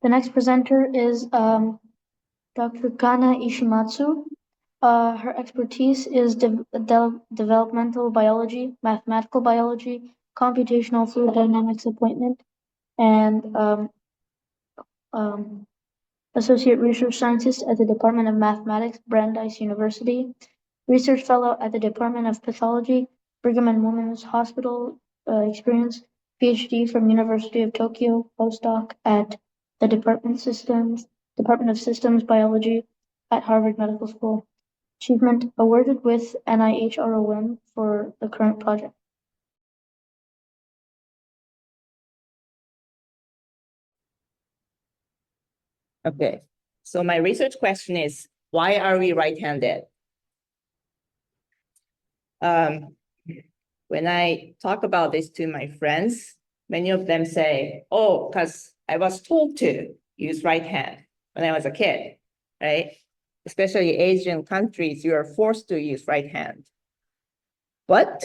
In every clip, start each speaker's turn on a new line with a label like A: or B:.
A: The next presenter is Dr. Kana Ishimatsu. Her expertise is developmental biology, mathematical biology, computational fluid dynamics appointment, and um, associate research scientist at the Department of Mathematics, Brandeis University, research fellow at the Department of Pathology, Brigham and Women's Hospital experience, PhD from University of Tokyo, postdoc at the Department of Systems Biology at Harvard Medical School. Achievement awarded with NIH ROM for the current project.
B: Okay, so my research question is, why are we right-handed? When I talk about this to my friends, many of them say, oh, because I was told to use right hand when I was a kid, right? Especially Asian countries, you are forced to use right hand. But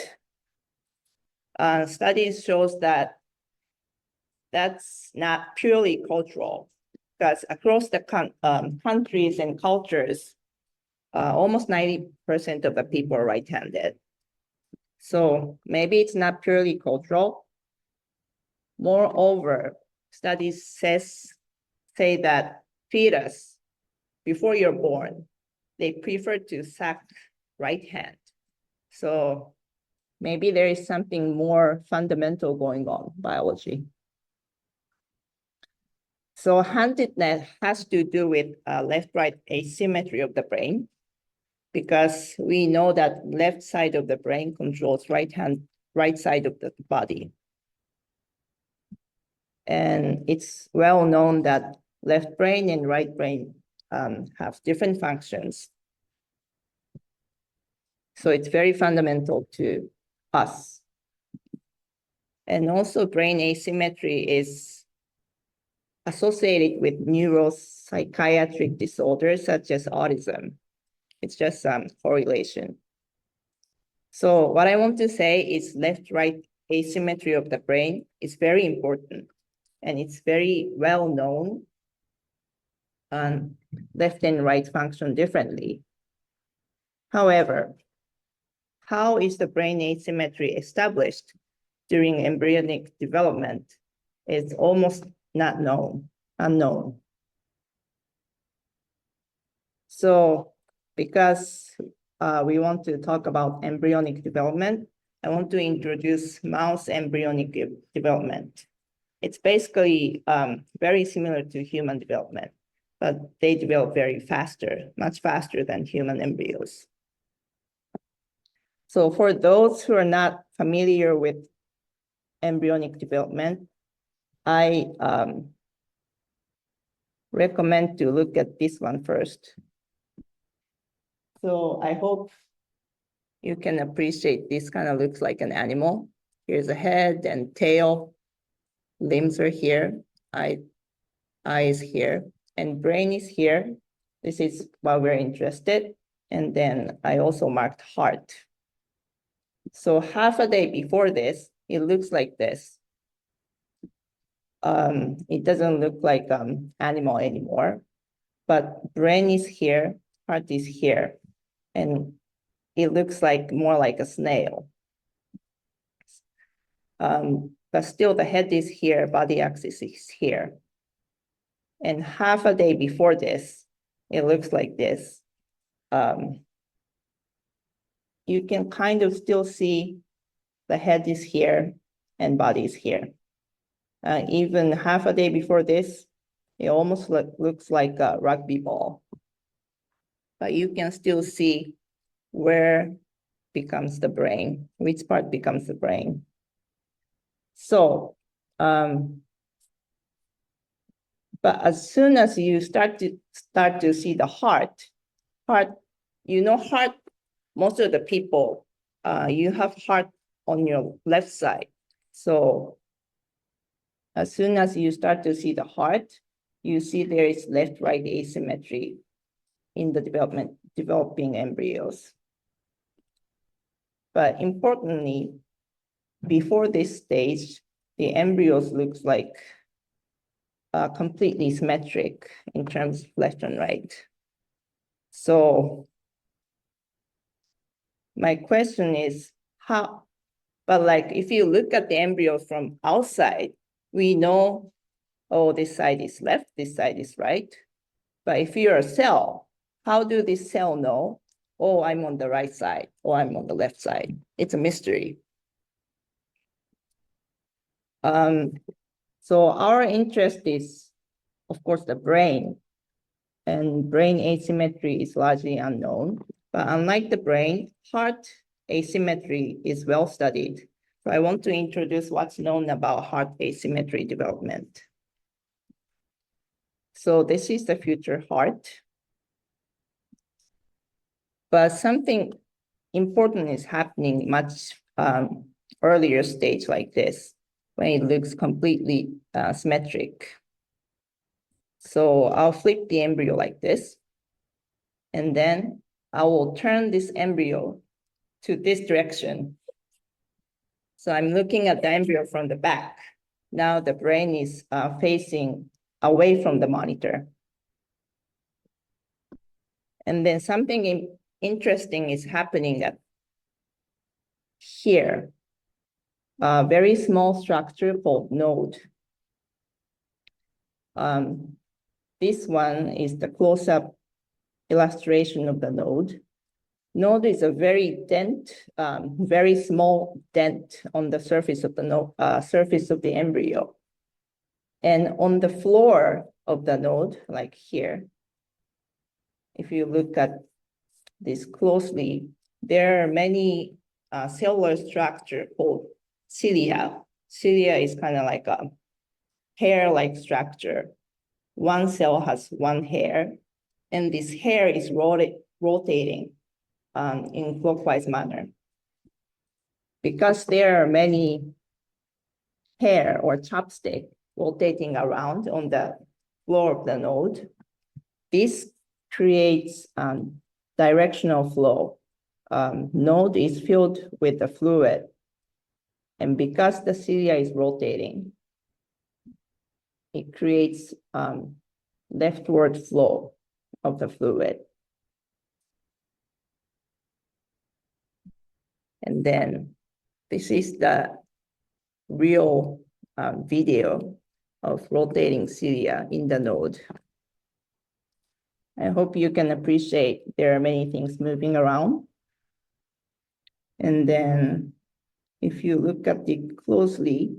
B: studies shows that that's not purely cultural, because across the countries and cultures, almost 90% of the people are right-handed. So maybe it's not purely cultural. Moreover, studies say that fetus, before you're born, they prefer to suck right hand. So maybe there is something more fundamental going on in biology. So handedness has to do with left-right asymmetry of the brain, because we know that left side of the brain controls right side of the body. And it's well known that left brain and right brain have different functions. So it's very fundamental to us. And also brain asymmetry is associated with neuropsychiatric disorders such as autism. It's just some correlation. So what I want to say is left-right asymmetry of the brain is very important, and it's very well known. Left and right function differently. However, how is the brain asymmetry established during embryonic development is almost not known, unknown. So because we want to talk about embryonic development, I want to introduce mouse embryonic development. It's basically very similar to human development, but they develop very faster, much faster than human embryos. So for those who are not familiar with embryonic development, I recommend to look at this one first. So I hope you can appreciate this kind of looks like an animal. Here's a head and tail, limbs are here, eyes here, and brain is here. This is why we're interested. And then I also marked heart. So half a day before this, it looks like this. It doesn't look like animal anymore, but brain is here, heart is here, and it looks like more like a snail. But still the head is here, body axis is here. And half a day before this, it looks like this. You can kind of still see the head is here and body is here. Even half a day before this, it almost looks like a rugby ball. But you can still see where becomes the brain, which part becomes the brain. So, but as soon as you start to see the heart, you know, heart, most of the people, you have heart on your left side. So as soon as you start to see the heart, you see there is left-right asymmetry in the developing embryos. But importantly, before this stage, the embryos looks like completely symmetric in terms of left and right. So my question is how, but like if you look at the embryo from outside, we know, oh, this side is left, this side is right. But if you're a cell, how do this cell know, oh, I'm on the right side, or I'm on the left side? It's a mystery. So our interest is, of course, the brain, and brain asymmetry is largely unknown. But unlike the brain, heart asymmetry is well studied. So I want to introduce what's known about heart asymmetry development. So this is the future heart. But something important is happening much earlier stage like this, when it looks completely symmetric. So I'll flip the embryo like this, and then I will turn this embryo to this direction. So I'm looking at the embryo from the back. Now the brain is facing away from the monitor. And then something interesting is happening at here. A very small structure called node. This one is the close-up illustration of the node. Node is a very very small dent on the surface of the node, surface of the embryo. And on the floor of the node, like here, if you look at this closely, there are many cellular structure called cilia. Cilia is kind of like a hair-like structure. One cell has one hair, and this hair is rotating in clockwise manner. Because there are many hair or chopstick rotating around on the floor of the node, this creates directional flow. Node is filled with the fluid, and because the cilia is rotating, it creates leftward flow of the fluid. And then this is the real video of rotating cilia in the node. I hope you can appreciate there are many things moving around. And then if you look at it closely,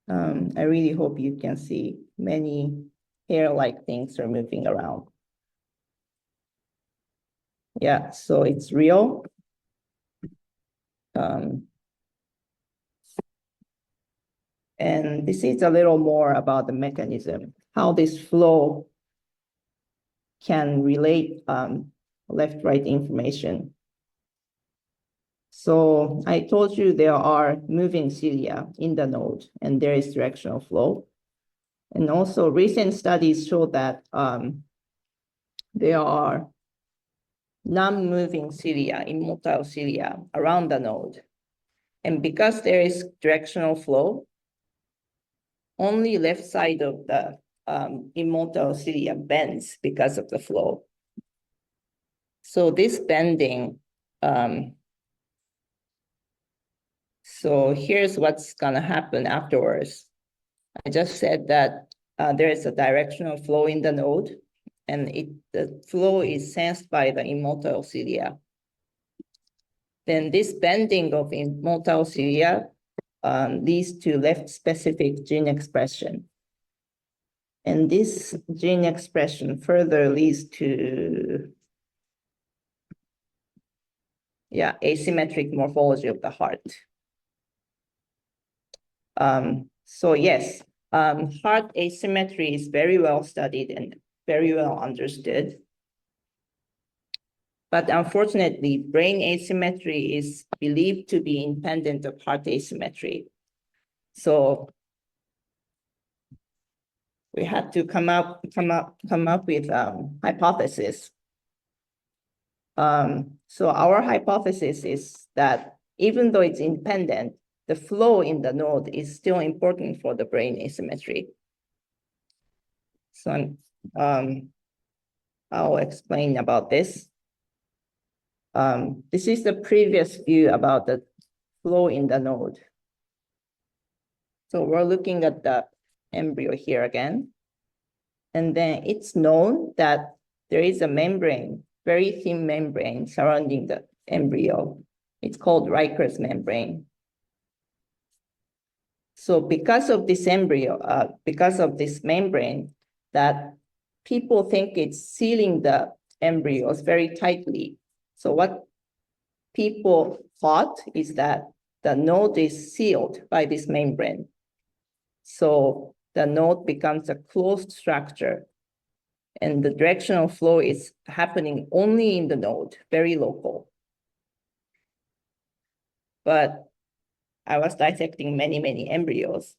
B: I really hope you can see many hair-like things are moving around. Yeah, so it's real. And this is a little more about the mechanism, how this flow can relate left-right information. So I told you there are moving cilia in the node, and there is directional flow. And also recent studies show that there are non-moving cilia, immotile cilia around the node. And because there is directional flow, only left side of the immotile cilia bends because of the flow. So this bending, so here's what's gonna happen afterwards. I just said that there is a directional flow in the node, and the flow is sensed by the immotile cilia. Then this bending of immotile cilia leads to left-specific gene expression. And this gene expression further leads to asymmetric morphology of the heart. So yes, heart asymmetry is very well studied and very well understood. But unfortunately, brain asymmetry is believed to be independent of heart asymmetry. So we had to come up with hypothesis. So our hypothesis is that even though it's independent, the flow in the node is still important for the brain asymmetry. So I'll explain about this. This is the previous view about the flow in the node. So we're looking at the embryo here again. And then it's known that there is a membrane, very thin membrane surrounding the embryo. It's called Riker's membrane. So because of this because of this membrane, that people think it's sealing the embryos very tightly. So what people thought is that the node is sealed by this membrane. So the node becomes a closed structure, and the directional flow is happening only in the node, very local. But I was dissecting many, many embryos,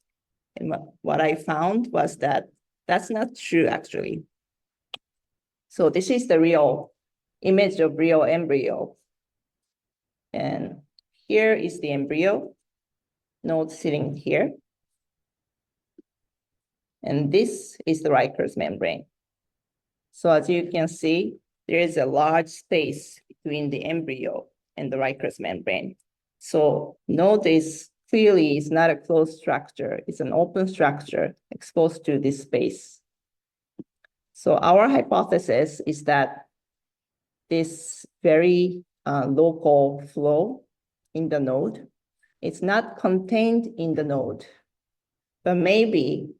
B: and what I found was that that's not true, actually. So this is the real image of real embryo. And here is the embryo, node sitting here. And this is the Riker's membrane. So as you can see, there is a large space between the embryo and the Riker's membrane. So node is clearly is not a closed structure. It's an open structure exposed to this space. So our hypothesis is that this very local flow in the node, it's not contained in the node, but maybe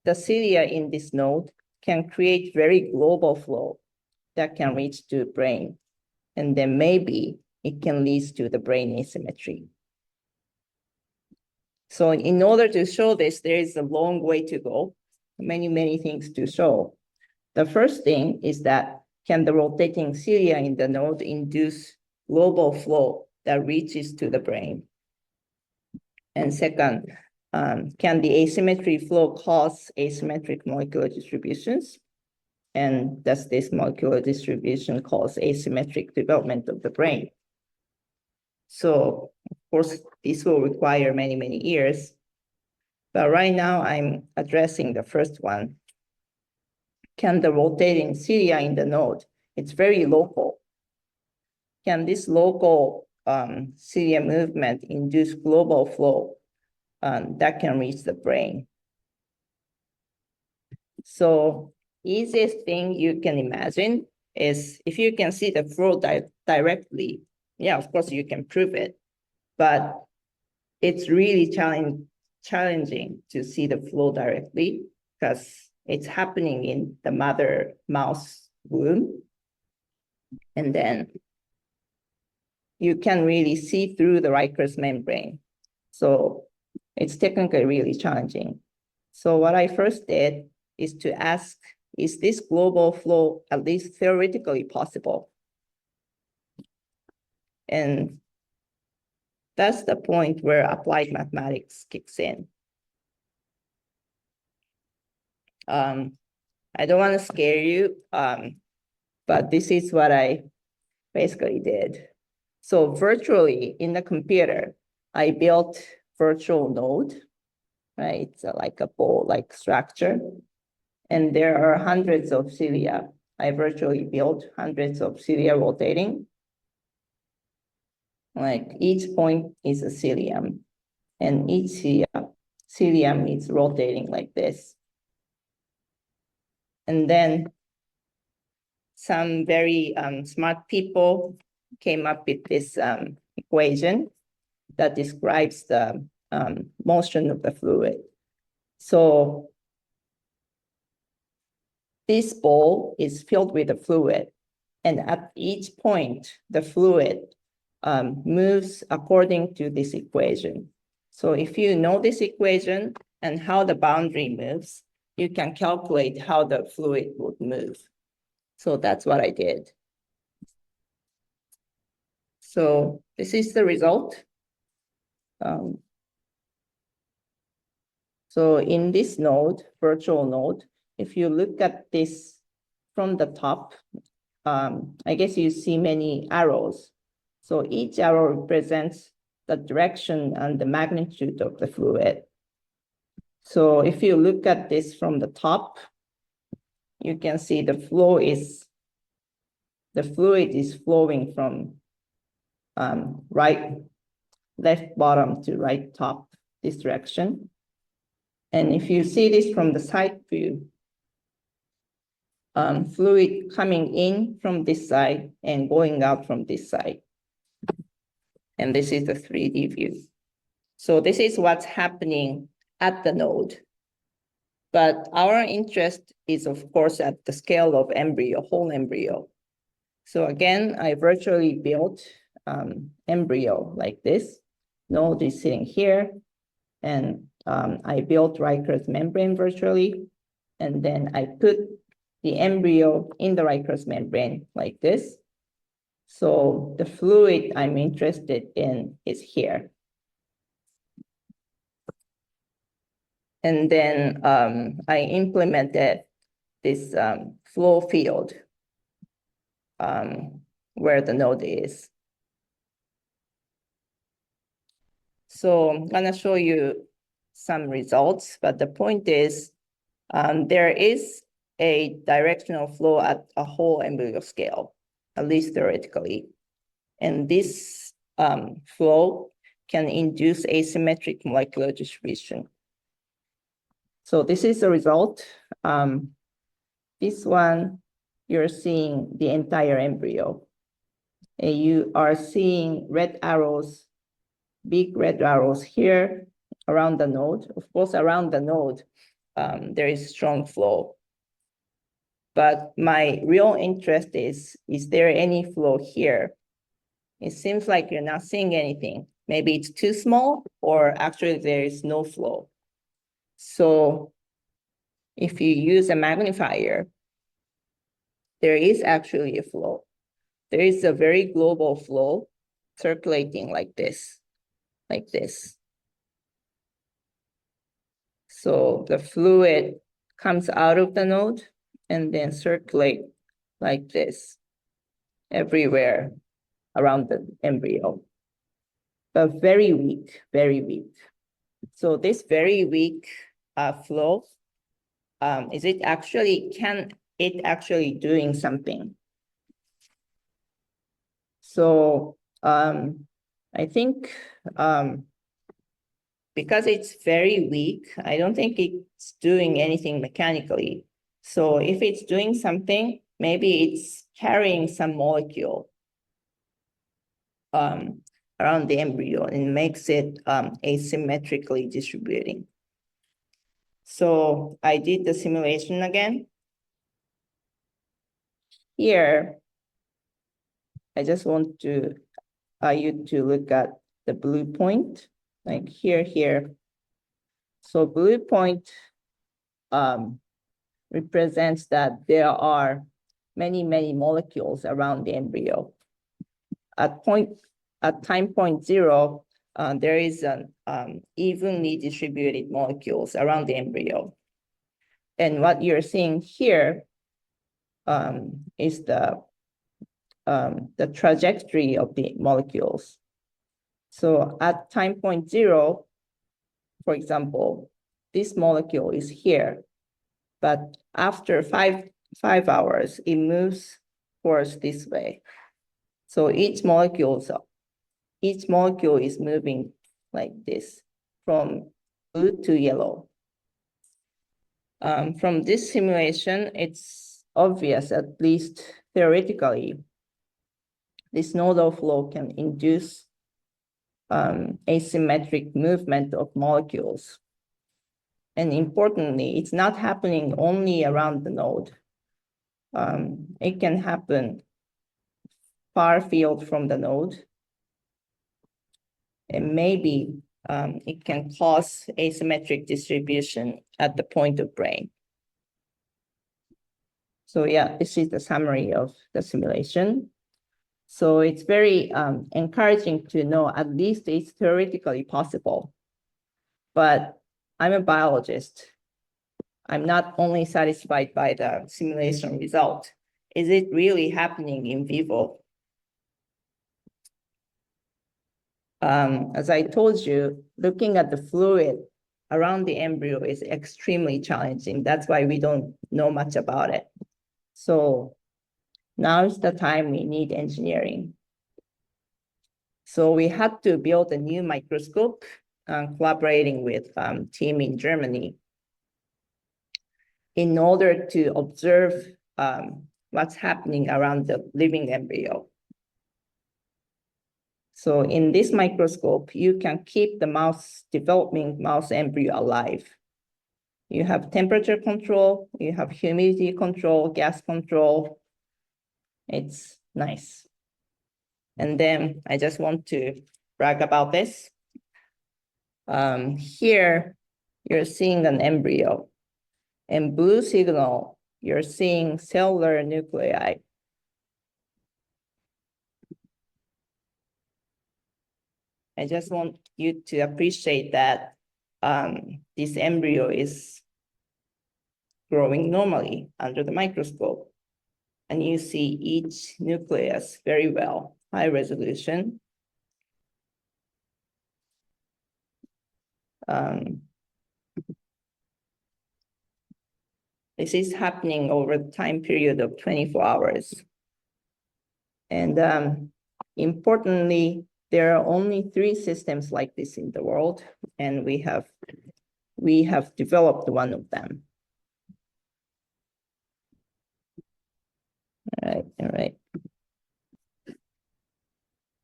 B: the cilia in this node can create very global flow that can reach to brain. And then maybe it can lead to the brain asymmetry. So in order to show this, there is a long way to go, many, many things to show. The first thing is that can the rotating cilia in the node induce global flow that reaches to the brain? And second, can the asymmetry flow cause asymmetric molecular distributions? And does this molecular distribution cause asymmetric development of the brain? So, of course, this will require many, many years. But right now, I'm addressing the first one. Can the rotating cilia in the node, it's very local. Can this local cilia movement induce global flow that can reach the brain? So easiest thing you can imagine is if you can see the flow directly, yeah, of course you can prove it, but it's really challenging to see the flow directly because it's happening in the mother mouse womb. And then you can really see through the Riker's membrane. So it's technically really challenging. So what I first did is to ask, is this global flow at least theoretically possible? And that's the point where applied mathematics kicks in. I don't want to scare you, but this is what I basically did. So virtually in the computer, I built virtual node, right? It's like a ball-like structure. And there are hundreds of cilia. I virtually built hundreds of cilia rotating. Like each point is a cilium, and each cilium is rotating like this. And then some very smart people came up with this equation that describes the motion of the fluid. So this ball is filled with the fluid, and at each point, the fluid moves according to this equation. So if you know this equation and how the boundary moves, you can calculate how the fluid would move. So that's what I did. So this is the result. So in this node, virtual node, if you look at this from the top, I guess you see many arrows. So each arrow represents the direction and the magnitude of the fluid. So if you look at this from the top, you can see the fluid is flowing from left bottom to right top, this direction. And if you see this from the side view, fluid coming in from this side and going out from this side. And this is the 3D view. So this is what's happening at the node. But our interest is, of course, at the scale of embryo, whole embryo. So again, I virtually built embryo like this. Node is sitting here, and I built Riker's membrane virtually, and then I put the embryo in the Riker's membrane like this. So the fluid I'm interested in is here. And then I implemented this flow field where the node is. So I'm gonna show you some results, but the point is there is a directional flow at a whole embryo scale, at least theoretically. And this flow can induce asymmetric molecular distribution. So this is the result. This one, you're seeing the entire embryo. And you are seeing red arrows, big red arrows here around the node. Of course, around the node, there is strong flow. But my real interest is there any flow here? It seems like you're not seeing anything. Maybe it's too small, or actually there is no flow. So if you use a magnifier, there is actually a flow. There is a very global flow circulating like this, like this. So the fluid comes out of the node and then circulate like this everywhere around the embryo. But very weak, very weak. So this very weak flow, is it actually, can it actually doing something? So I think because it's very weak, I don't think it's doing anything mechanically. So if it's doing something, maybe it's carrying some molecule around the embryo and makes it asymmetrically distributing. So I did the simulation again. Here, I just want to you to look at the blue point, like here. So blue point represents that there are many molecules around the embryo. At time point 0, there is an evenly distributed molecules around the embryo. And what you're seeing here is the trajectory of the molecules. So at time point 0, for example, this molecule is here, but after five hours, it moves towards this way. So each molecule is moving like this from blue to yellow. From this simulation, it's obvious, at least theoretically, this nodal flow can induce asymmetric movement of molecules. And importantly, it's not happening only around the node. It can happen far field from the node. And maybe it can cause asymmetric distribution at the point of brain. So yeah, this is the summary of the simulation. So it's very encouraging to know at least it's theoretically possible. But I'm a biologist. I'm not only satisfied by the simulation result. Is it really happening in vivo? As I told you, looking at the fluid around the embryo is extremely challenging. That's why we don't know much about it. So now is the time we need engineering. So we had to build a new microscope, collaborating with team in Germany in order to observe what's happening around the living embryo. So in this microscope, you can keep the developing mouse embryo alive. You have temperature control, you have humidity control, gas control. It's nice. And then I just want to brag about this. Here, you're seeing an embryo. In blue signal, you're seeing cellular nuclei. I just want you to appreciate that this embryo is growing normally under the microscope. And you see each nucleus very well, high resolution. This is happening over the time period of 24 hours. And importantly, there are only 3 systems like this in the world, and we have developed one of them. All right.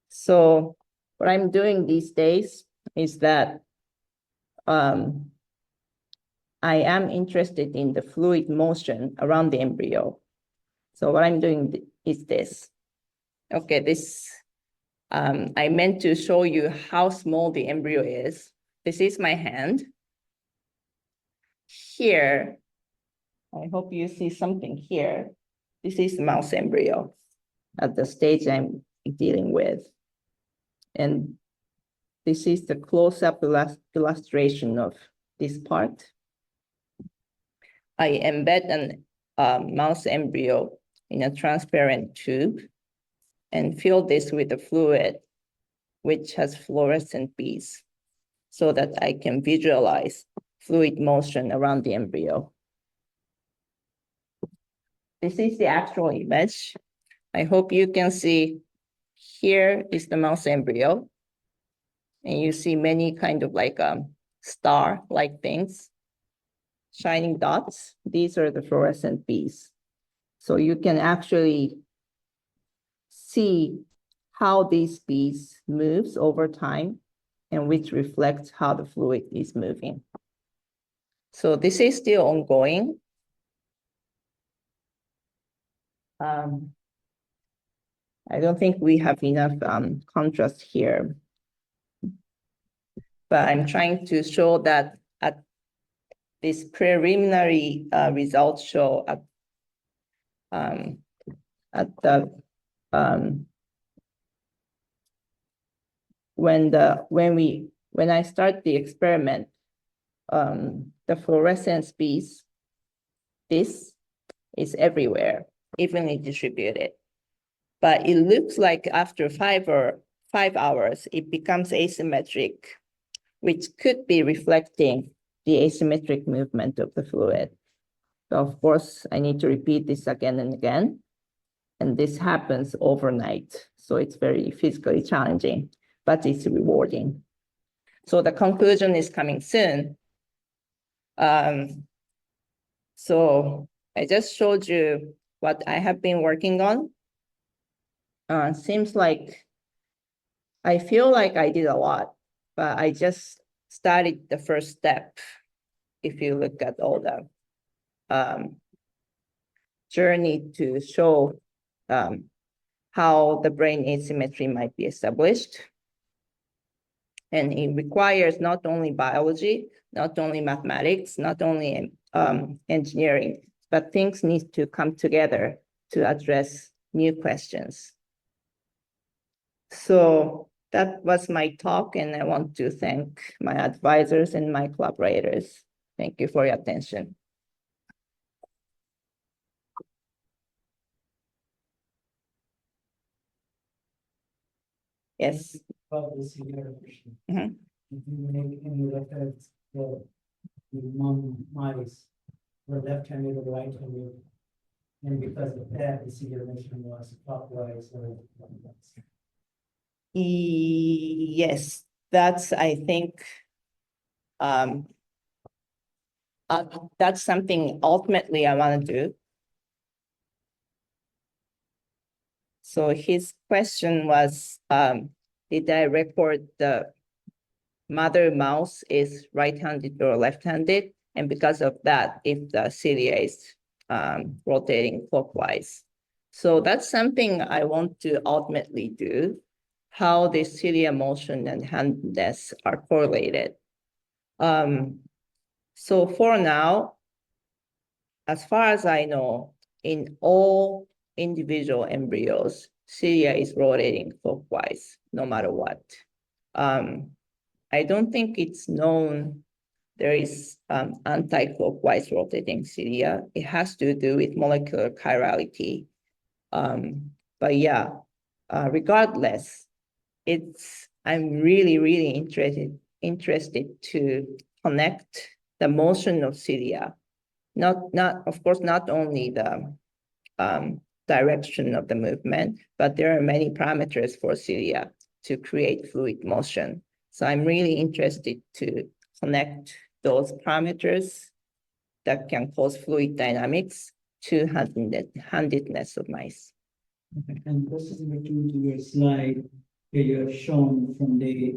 B: So what I'm doing these days is that I am interested in the fluid motion around the embryo. So what I'm doing is this. Okay, I meant to show you how small the embryo is. This is my hand. Here, I hope you see something here. This is the mouse embryo at the stage I'm dealing with. And this is the close-up illustration of this part. I embed a mouse embryo in a transparent tube and fill this with a fluid which has fluorescent beads so that I can visualize fluid motion around the embryo. This is the actual image. I hope you can see here is the mouse embryo. And you see many kind of like star-like things, shining dots. These are the fluorescent beads. So you can actually see how these beads moves over time and which reflects how the fluid is moving. So this is still ongoing. I don't think we have enough contrast here, but I'm trying to show that at this preliminary results show when I start the experiment, the fluorescence beads, this is everywhere, evenly distributed. But it looks like after 5 hours, it becomes asymmetric, which could be reflecting the asymmetric movement of the fluid. So of course, I need to repeat this again and again. And this happens overnight. So it's very physically challenging, but it's rewarding. So the conclusion is coming soon. So I just showed you what I have been working on. Seems like I feel like I did a lot, but I just started the first step. If you look at all the journey to show how the brain asymmetry might be established. And it requires not only biology, not only mathematics, not only engineering, but things need to come together to address new questions. So that was my talk, and I want to thank my advisors and my collaborators. Thank you for your attention. Yes.
C: about the cilia question.
B: Mhm.
C: If you make any reference that the non-mice were left-handed or right-handed, and because of that, the cilia motion was clockwise or clockwise.
B: Yes, that's, I think, um, that's something ultimately I want to do. So his question was, did I record the mother mouse is right-handed or left-handed? And because of that, if the cilia is rotating clockwise. So that's something I want to ultimately do, how the cilia motion and handedness are correlated. So for now, as far as I know, in all individual embryos, cilia is rotating clockwise, no matter what. I don't think it's known there is anti-clockwise rotating cilia. It has to do with molecular chirality. But yeah, regardless, I'm really interested to connect the motion of cilia, not of course not only the direction of the movement, but there are many parameters for cilia to create fluid motion. So I'm really interested to connect those parameters that can cause fluid dynamics to handedness of mice.
C: Okay, and this is number two to your slide, where you have shown from day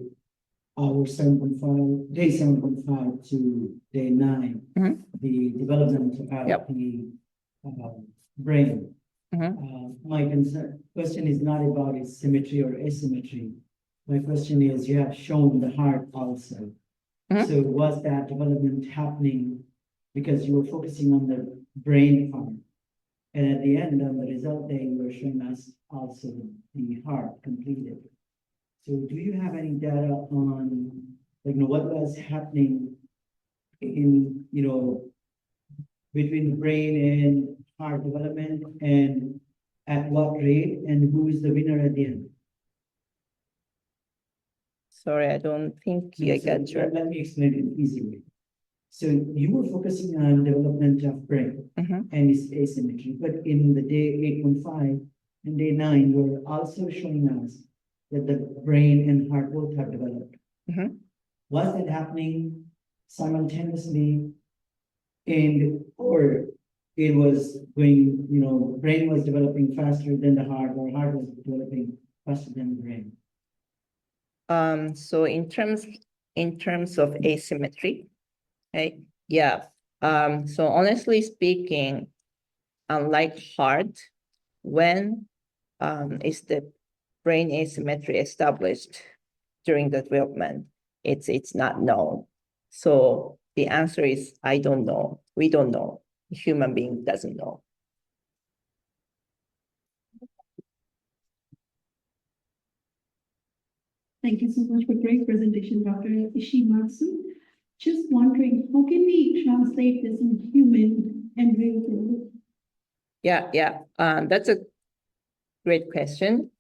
C: 7.5 to day 9, the development of
B: Yep.
C: the brain. My question is not about its symmetry or asymmetry. My question is, you have shown the heart also. So was that development happening because you were focusing on the brain part? And at the end, on the result day, you were showing us also the heart completed. So do you have any data on, like, what was happening in, between the brain and heart development, and at what rate, and who is the winner at the end?
B: Sorry, I don't think I got you.
C: Let me explain it in an easy way. So you were focusing on development of brain and its asymmetry, but in the day 8.5 and day 9, you're also showing us that the brain and heart both have developed. Was that happening simultaneously, and or it was going, brain was developing faster than the heart, or heart was developing faster than the brain?
B: So in terms of asymmetry, right? Yeah. So honestly speaking, unlike heart, when is the brain asymmetry established during the development? It's not known. So the answer is I don't know. We don't know. The human being doesn't know.
D: Thank you so much for great presentation, Dr. Ishimatsu. Just wondering, how can we translate this in human and real world?
B: Yeah. That's a great question.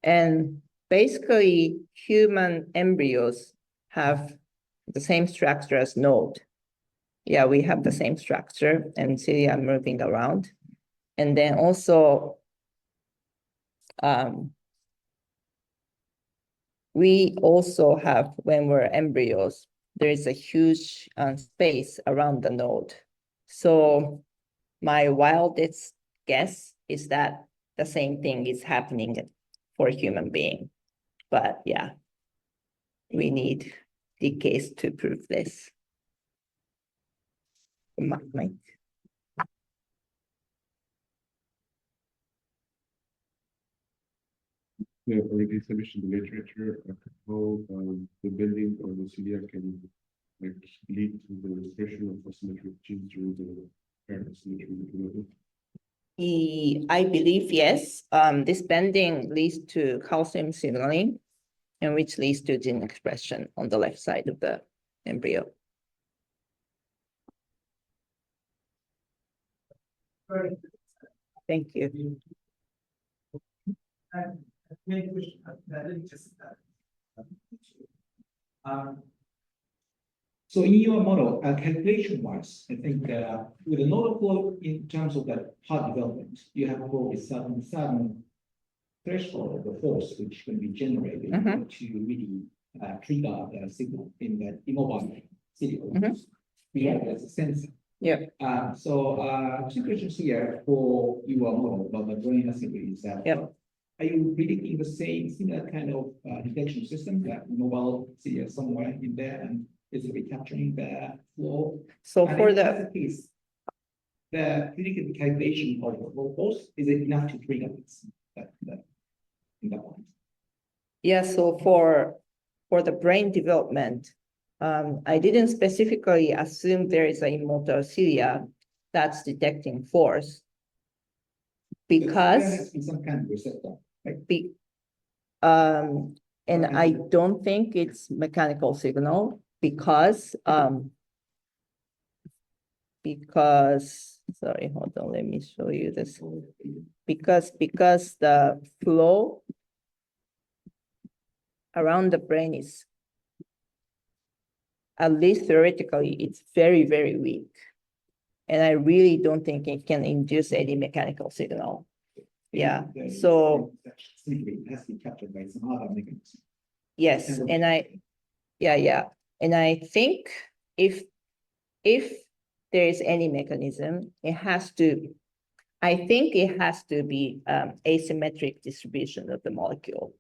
B: And basically, human embryos have the same structure as node. Yeah, we have the same structure and cilia moving around. And then also, we also have, when we're embryos, there is a huge space around the node. So my wildest guess is that the same thing is happening for a human being. But yeah, we need decades to prove this. Mike.
E: There are already established in the literature how the bending of the cilia can lead to the expression of asymmetric genes during the parent asymmetry development.
B: I believe yes. This bending leads to calcium signaling, and which leads to gene expression on the left side of the embryo. Thank you.
F: Um, So in your model, calculation-wise, I think with the nodal flow in terms of the part development, you have probably certain threshold of the force which can be generated to really trigger the signal in the immobile signal. We have as a sensor.
B: Yeah.
F: Two questions here for your model about the brain assembly is that.
B: Yep.
F: Are you predicting the similar kind of detection system that mobile see somewhere in there and is recapturing the flow?
B: So
F: And
B: for
F: if
B: the
F: that's the case, the predicted calculation of the flow force, is it enough to trigger this? In that point?
B: yeah, so for the brain development, I didn't specifically assume there is a motor cilia that's detecting force
F: There
B: because
F: has been some kind of receptor, right?
B: and I don't think it's mechanical signal because sorry, hold on, let me show you this. Because the flow around the brain is, at least theoretically, it's very, very weak. And I really don't think it can induce any mechanical signal. Yeah, so.
F: It has to be captured by some other mechanism.
B: Yes, and and I think if there is any mechanism, I think it has to be asymmetric distribution of the molecule.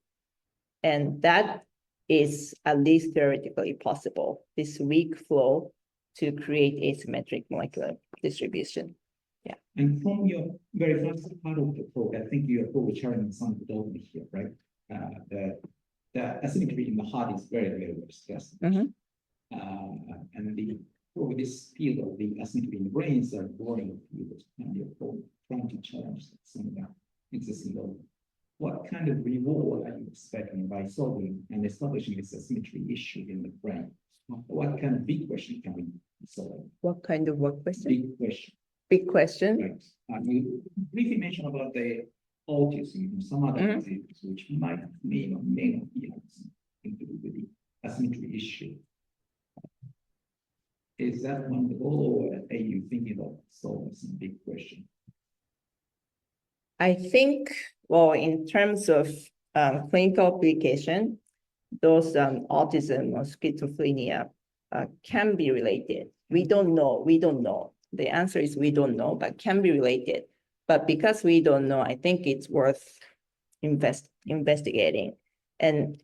B: And that is at least theoretically possible, this weak flow to create asymmetric molecular distribution. Yeah.
F: And from your very first part of the talk, I think you are probably sharing some development here, right? The asymmetry in the heart is very, very well stressed. And probably this field of the asymmetry in the brains are growing field, and you're trying to challenge some of that existing level. What kind of reward are you expecting by solving and establishing this asymmetry issue in the brain? What kind of big question can we solve?
B: What kind of what question?
F: Big question.
B: Big question.
F: Right. You briefly mentioned about the autism and some other diseases which may or may not be something to do with the asymmetry issue. Is that one the goal, or are you thinking of solving some big question?
B: I think, well, in terms of clinical application, those autism or schizophrenia can be related. We don't know. The answer is we don't know, but can be related. But because we don't know, I think it's worth investigating. And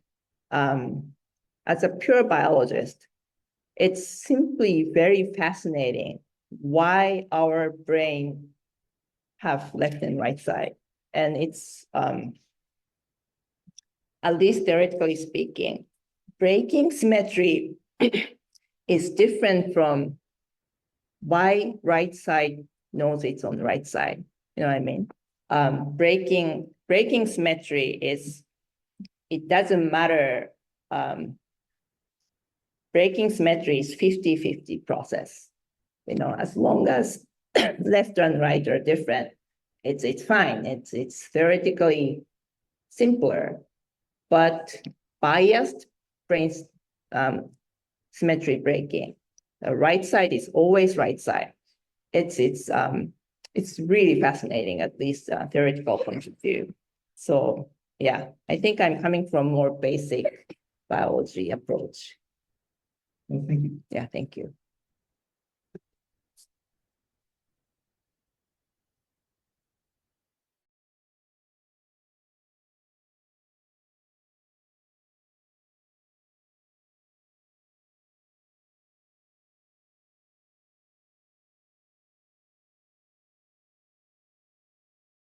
B: as a pure biologist, it's simply very fascinating why our brain have left and right side. And it's, at least theoretically speaking, breaking symmetry is different from why right side knows it's on the right side. You know what I mean? Breaking symmetry is, it doesn't matter. Breaking symmetry is 50-50 process. You know, as long as left and right are different, it's fine. It's theoretically simpler, but biased brain symmetry breaking. The right side is always right side. It's really fascinating, at least theoretical point of view. So yeah, I think I'm coming from more basic biology approach.
F: Well, thank you.
B: Yeah, thank you.